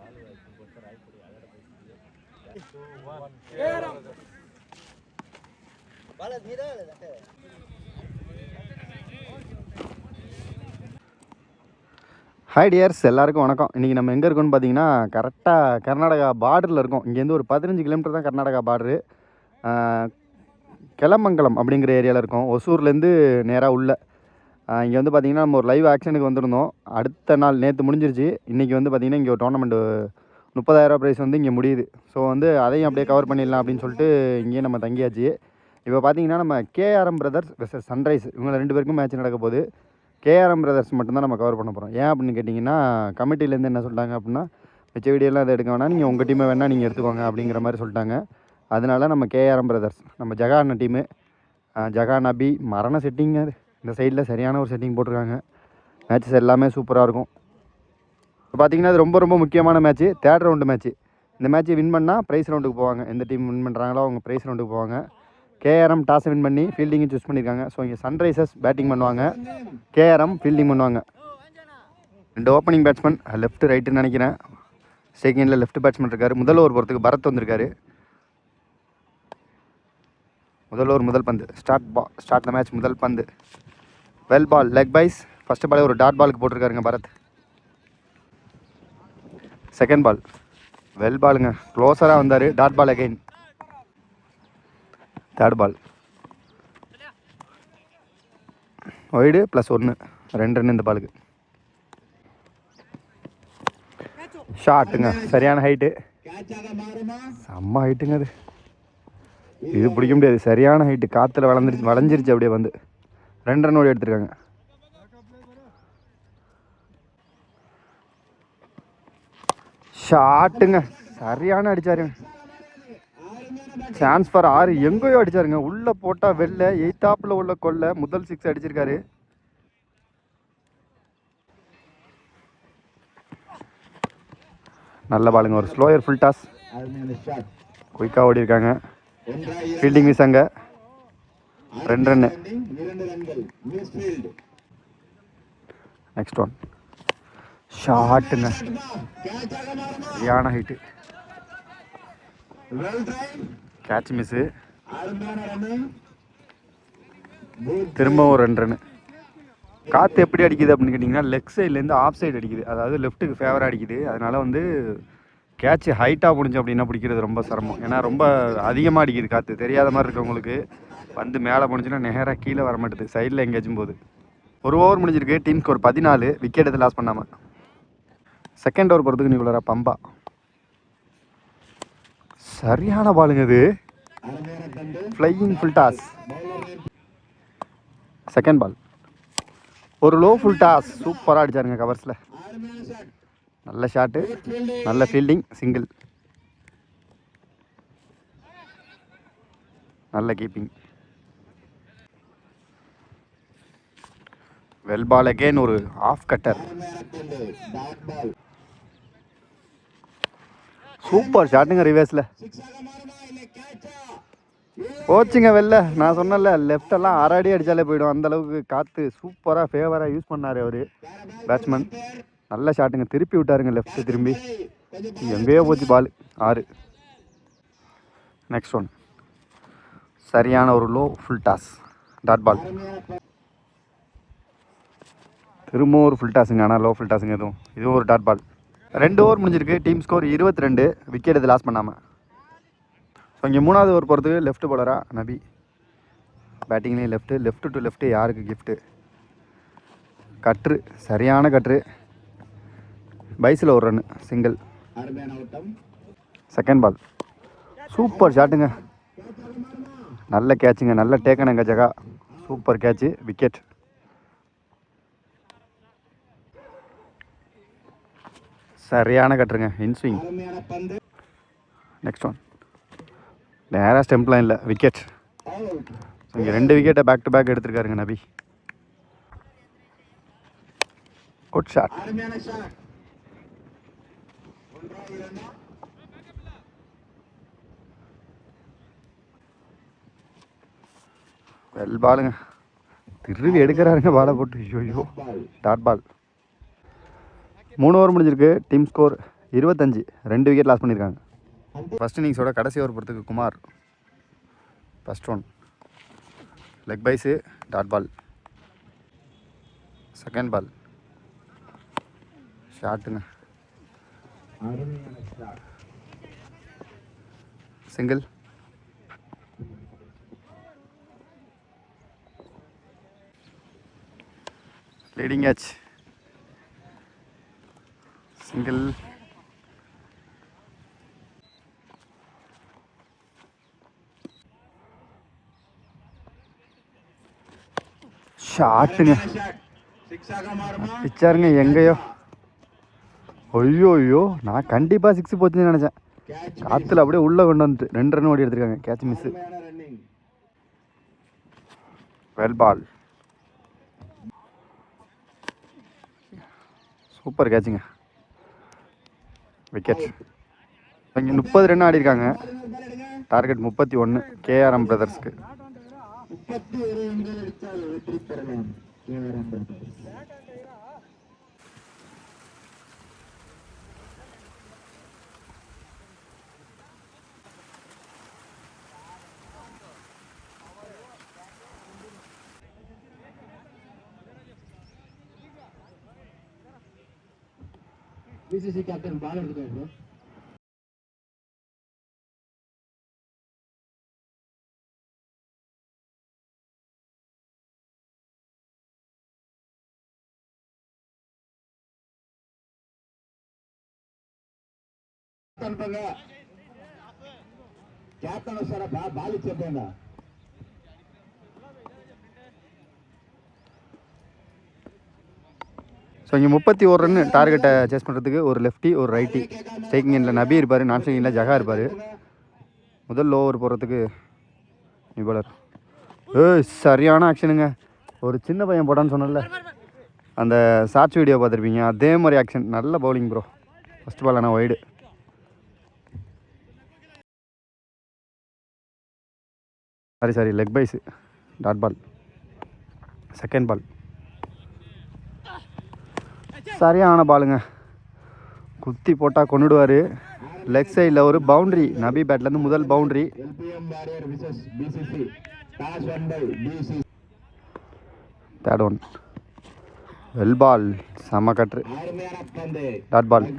Hi tears, எல்லாருக்கும் வணக்கம். இன்றைக்கி நம்ம எங்கே இருக்கோம்னு பார்த்தீங்கன்னா கரெக்டாக கர்நாடகா பார்டரில் இருக்கோம். இங்கேருந்து ஒரு 15 கிலோமீட்டர் தான் கர்நாடகா பார்டரு. கெலமங்கலம் அப்படிங்கிற ஏரியாவில் இருக்கோம். ஒசூர்லேருந்து நேராக உள்ள இங்கே வந்து பார்த்திங்கன்னா நம்ம ஒரு லைவ் ஆக்ஷனுக்கு வந்திருந்தோம். அடுத்த நாள் நேற்று முடிஞ்சிருச்சு. இன்றைக்கி வந்து பார்த்திங்கன்னா இங்கே ஒரு டோர்னமெண்ட்டு 30,000 ப்ரைஸ் வந்து இங்கே முடியுது. ஸோ வந்து அதையும் அப்படியே கவர் பண்ணிடலாம் அப்படின்னு சொல்லிட்டு இங்கேயே நம்ம தங்கியாச்சு. இப்போ பார்த்திங்கன்னா நம்ம கேஆர்எம் பிரதர்ஸ் வெர்சஸ் சன்ரைஸ், இவங்க 2 பேருக்கும் மேட்ச் நடக்க போகுது. கேஆர்எம் பிரதர்ஸ் மட்டும்தான் நம்ம கவர் பண்ண போகிறோம். ஏன் அப்படின்னு கேட்டிங்கன்னா, கமிட்டிலேருந்து என்ன சொல்லிட்டாங்க அப்படின்னா, மிச்ச வீடியோலாம் அதை எடுக்க வேணாம், நீங்கள் உங்கள் டீமை வேணால் நீங்கள் எடுத்துக்கோங்க அப்படிங்கிற மாதிரி சொல்லிட்டாங்க. அதனால நம்ம கேஆர்எம் பிரதர்ஸ், நம்ம ஜகான டீமு, ஜகான் அபி மரண செட்டிங். அது இந்த சைடில் சரியான ஒரு செட்டிங் போட்டிருக்காங்க. மேட்சஸ் எல்லாமே சூப்பராக இருக்கும். இப்போ பார்த்திங்கன்னா அது ரொம்ப ரொம்ப முக்கியமான மேட்ச்சு, 3rd ரவுண்டு மேட்ச்சு. இந்த மேட்ச்சை வின் பண்ணால் ப்ரைஸ் ரவுண்டுக்கு போவாங்க. எந்த டீம் வின் பண்ணுறாங்களோ அவங்க ப்ரைஸ் ரவுண்டுக்கு போவாங்க. கேஆர்எம் டாஸை வின் பண்ணி ஃபீல்டிங்கும் சூஸ் பண்ணியிருக்காங்க. ஸோ இங்கே சன்ரைசர்ஸ் பேட்டிங் பண்ணுவாங்க, கேஆர்எம் ஃபீல்டிங் பண்ணுவாங்க. 2 ஓப்பனிங் பேட்ஸ்மேன், லெஃப்ட் ரைட்டுன்னு நினைக்கிறேன். செகண்டில் லெஃப்ட் பேட்ஸ்மேன் இருக்கார். முதல் ஓவர் போகிறதுக்கு பரத் வந்திருக்காரு. முதல் ஓவர் முதல் பந்து, ஸ்டார்ட் த மேட்ச். முதல் பந்து well ball, leg byes. First பாலே ஒரு டாட் பாலுக்கு போட்டிருக்காருங்க பரத். செகண்ட் பால் வெல் பாலுங்க, க்ளோஸராக வந்தார். Dot ball again. Third ball wide +1, 2 run இந்த பாலுக்கு. ஷாட்டுங்க, சரியான ஹைட்டு, செம்ம ஹைட்டுங்க. இது பிடிக்க முடியாது, சரியான ஹைட்டு. காற்றுல வளைஞ்சிருச்சு அப்படியே வந்து. 2 ரன் ஓடி எடுத்துருக்காங்க. ஷாட்டுங்க, சரியான அடிச்சாருங்க. சான்ஸ் ஃபார் 6, எங்கேயோ அடிச்சாருங்க. உள்ளே போட்டால் வெளில, 8ஆப்பில் உள்ள கொல்ல முதல் 6 அடிச்சிருக்காரு. நல்ல பாலுங்க, ஒரு ஸ்லோயர் ஃபுல் டாஸ். குயிக்காக ஓடி இருக்காங்க. ஃபீல்டிங் மிஸ் அங்கே. 2 ரன்னு. நெக்ஸ்ட் ஒன் ஷாட்டுங்க, சரியான ஹைட்டு. Catch miss. திரும்பவும் 2 ரன்னு. காற்று எப்படி அடிக்குது அப்படின்னு கேட்டிங்கன்னா, லெக் சைட்லேருந்து ஆஃப் சைடு அடிக்குது. அதாவது லெஃப்ட்டுக்கு ஃபேவராக அடிக்குது. அதனால் வந்து கேட்ச் ஹைட்டாக பிடிச்சி அப்படின்னா பிடிக்கிறது ரொம்ப சிரமம். ஏன்னா ரொம்ப அதிகமாக அடிக்குது காற்று. தெரியாத மாதிரி இருக்கவங்களுக்கு வந்து மேலே போணுச்சுன்னா நேராக கீழே வர மாட்டேது, சைடில் எங்கேயாச்சும் போகுது. ஒரு ஓவர் முடிஞ்சிருக்கு. டீம் ஸ்கோர் 14, விக்கெட் எது லாஸ் பண்ணாமல். செகண்ட் ஓவர் போகிறதுக்கு நியூலரா பம்பா. சரியான பாலுங்க இது, flying full toss. Second ball ஒரு லோ ஃபுல் டாஸ், சூப்பராக அடிச்சாருங்க கவர்ஸில். நல்ல ஷாட்டு, நல்ல ஃபீல்டிங், சிங்கிள். நல்ல கீப்பிங். வெல் பால் அகெயின், ஒரு ஆஃப் கட்டர். சூப்பர் ஷாட்டுங்க ரிவர்ஸில். போச்சுங்க வெளில. நான் சொன்னல, லெஃப்டெல்லாம் அடி அடித்தாலே போயிடும். அந்தளவுக்கு காற்று சூப்பராக ஃபேவராக யூஸ் பண்ணார் அவர் பேட்ஸ்மேன். நல்ல ஷாட்டுங்க, திருப்பி விட்டாருங்க லெஃப்ட்டு. திரும்பி எங்கேயோ போச்சு பால். 6. நெக்ஸ்ட் ஒன் சரியான ஒரு low full toss, dot ball. திரும்பவும் ஒரு ஃபுல் டாஸுங்க, ஆனால் லோ ஃபுல் டாஸுங்க. இதுவும் ஒரு டாட் பால். 2 ஓவர் முடிஞ்சிருக்கு. டீம் ஸ்கோர் 22, விக்கெட் எது லாஸ் பண்ணாமல். ஸோ இங்கே 3வது ஓவர் போகிறதுக்கு லெஃப்ட் பவுலரா நபி. பேட்டிங்லேயும் லெஃப்ட் டு லெஃப்ட்டு. யாருக்கு கிஃப்ட்டு? கட்ரு, சரியான கட்ரு. பைஸில் ஒரு run, single. Second ball super ஷாட்டுங்க, நல்ல கேட்சுங்க, நல்ல டேக்கனுங்க ஜகா. Super catch, wicket. சரியான கட்டுருங்க, இன்ஸ்விங். நெக்ஸ்ட் ஒன் நேராக ஸ்டெம்ப் லைனில், விக்கெட். இங்கே 2 விக்கெட்டை பேக் டு பேக் எடுத்திருக்காருங்க நபி. Good shot. வெல் பாலுங்க, திருவி எடுக்கிறாருங்க பாலை போட்டு. ஐயோ, டாட் பால். 3 ஓவர் முடிஞ்சிருக்கு. டீம் ஸ்கோர் 25, 2 விக்கெட் லாஸ் பண்ணியிருக்காங்க. ஃபஸ்ட் இன்னிங்ஸோட கடைசி ஓவர் பொறுத்துக்கு Kumar. First one leg byes, dot ball. Second ball ஷாட்டுங்க, சிங்கிள். Leading catch, single. ஷாட்டுங்க, பிச்சாருங்க எங்கேயோ. ஐயோ நான் கண்டிப்பாக 6 போச்சுன்னு நினச்சேன். காற்றுல அப்படியே உள்ளே கொண்டு வந்துட்டு 2 ரன் ஓடி எடுத்துருக்காங்க. Catch miss. Well ball, super கேட்சுங்க, விக்கெட். இங்கே 30 ரன் ஆடி இருக்காங்க. டார்கெட் 31 கேஆர்எம் பிரதர்ஸ்க்கு. பிசிசி கேப்டன் பால் எடுத்துக்கோ. கேப்டன் வச்சாரப்பா, பால் இச்சேப்பேண்டா. ஸோ இங்கே 31 ரன் டார்கெட்டை சேஸ் பண்ணுறதுக்கு ஒரு லெஃப்டி ஒரு ரைட்டி. ஸ்ட்ரைக்கிங் எண்டில் நபி இருப்பார், நான் ஸ்ட்ரைக்கிங் எண்டில் ஜகா இருப்பார். முதல் ஓவர் போடுறதுக்கு நிபலர். சரியான ஆக்ஷனுங்க. ஒரு சின்ன பையன் போடான்னு சொன்னல, அந்த ஷார்ட்ஸ் வீடியோ பார்த்துருப்பீங்க, அதே மாதிரி ஆக்ஷன். நல்ல பவுலிங் ப்ரோ. ஃபஸ்ட் பால் ஆனால் wide. Sorry leg byes, dot ball. Second ball சரியான பாலுங்க, குத்தி போட்டால் கொண்டுடுவார். லெக் சைடில் ஒரு பவுண்ட்ரி. நபி பேட்லேருந்து முதல் boundary. Third one well ball, செம cutter, dot ball.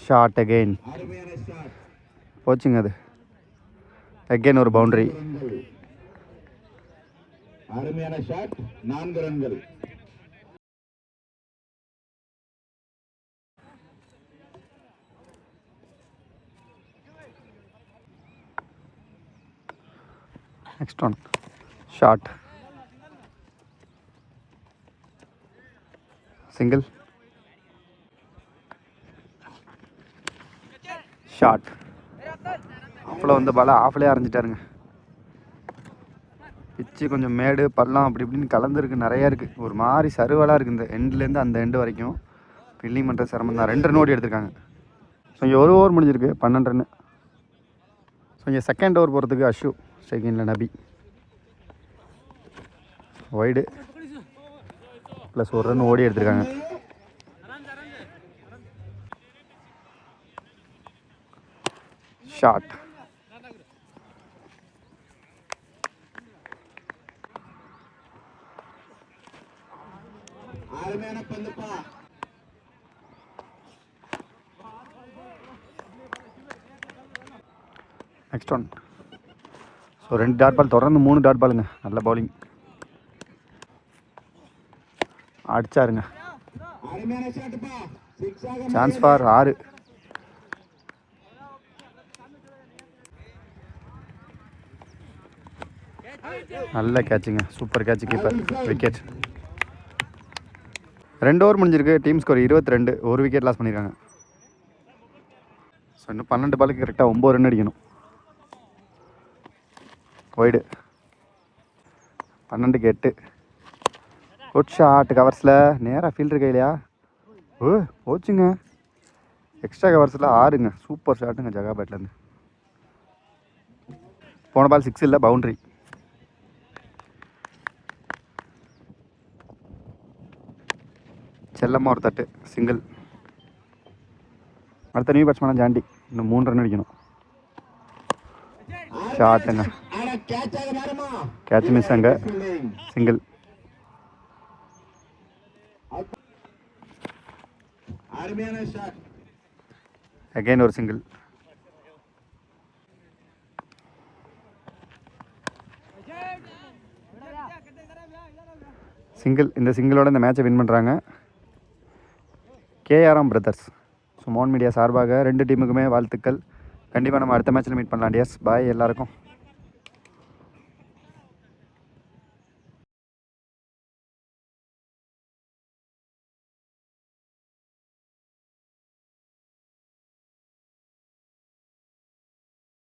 Shot again, போச்சுங்க அது. அகெயின் ஒரு பவுண்ட்ரி. அருமையான ஷாட், 4 ரன்கள். Next one shot, single. Shot, ஆஃபில் வந்த பால ஆஃப்லேயே அரைஞ்சிட்டாருங்க. பிச்சு கொஞ்சம் மேடு பள்ளம் அப்படி இப்படின்னு கலந்துருக்கு, நிறையா இருக்குது. ஒரு மாதிரி சருவலாக இருக்குது இந்த எண்ட்லேருந்து அந்த எண்டு வரைக்கும். ஃபீல்டிங் பண்ணுற சிரமம் தான். 2 ரன் ஓடி எடுத்திருக்காங்க. ஸோ இங்கே ஒரு ஓவர் முடிஞ்சிருக்கு, 12 ரன். ஸோ இங்கே செகண்ட் ஓவர் போகிறதுக்கு அஷு, செகண்டில் நபி. வைடு ப்ளஸ் 1 ரன் ஓடி எடுத்திருக்காங்க. Shot, next one. So 2 dot ball தொடர்ந்து 3 டாட் பாலுங்க. நல்ல பவுலிங், அடிச்சாருங்க. Chance for 6. நல்ல கேட்சுங்க, super catch, keeper, wicket. 2 over முடிஞ்சிருக்கு. டீம் ஸ்கோர் 22, 1 விக்கெட் லாஸ் பண்ணியிருக்காங்க. ஸோ இன்னும் 12 பாலுக்கு கரெக்டாக 9 ரன் அடிக்கணும். வைடு 12க்கு 8. குட் ஷாட், கவர்ஸில் நேராக ஃபீல்டர் கையிலையா. போச்சுங்க. எக்ஸ்ட்ரா கவர்ஸில் 6ங்க. சூப்பர் ஷாட்டுங்க ஜகா பேட்லேருந்து. போன பால் 6 இல்லை, பவுண்ட்ரி. செல்லம்மா ஒரு தட்டு சிங்கிள். அடுத்த நியூ பேட்ஸ்மேனாக ஜாண்டி. இன்னும் 3 ரன் அடிக்கணும். ஷாட்டுங்க. கேட்ச் மிஸ் அங்கே. சிங்கிள். அகைன் ஒரு சிங்கிள். சிங்கிள். இந்த சிங்கிளோட இந்த மேட்சை வின் பண்ணுறாங்க கேஆர்எம் பிரதர்ஸ். ஸோ மோன் மீடியா சார்பாக 2 டீமுக்குமே வாழ்த்துக்கள். கண்டிப்பாக நம்ம அடுத்த மேட்ச்சில் மீட் பண்ணலாம் டியர்ஸ். பாய் எல்லாருக்கும்.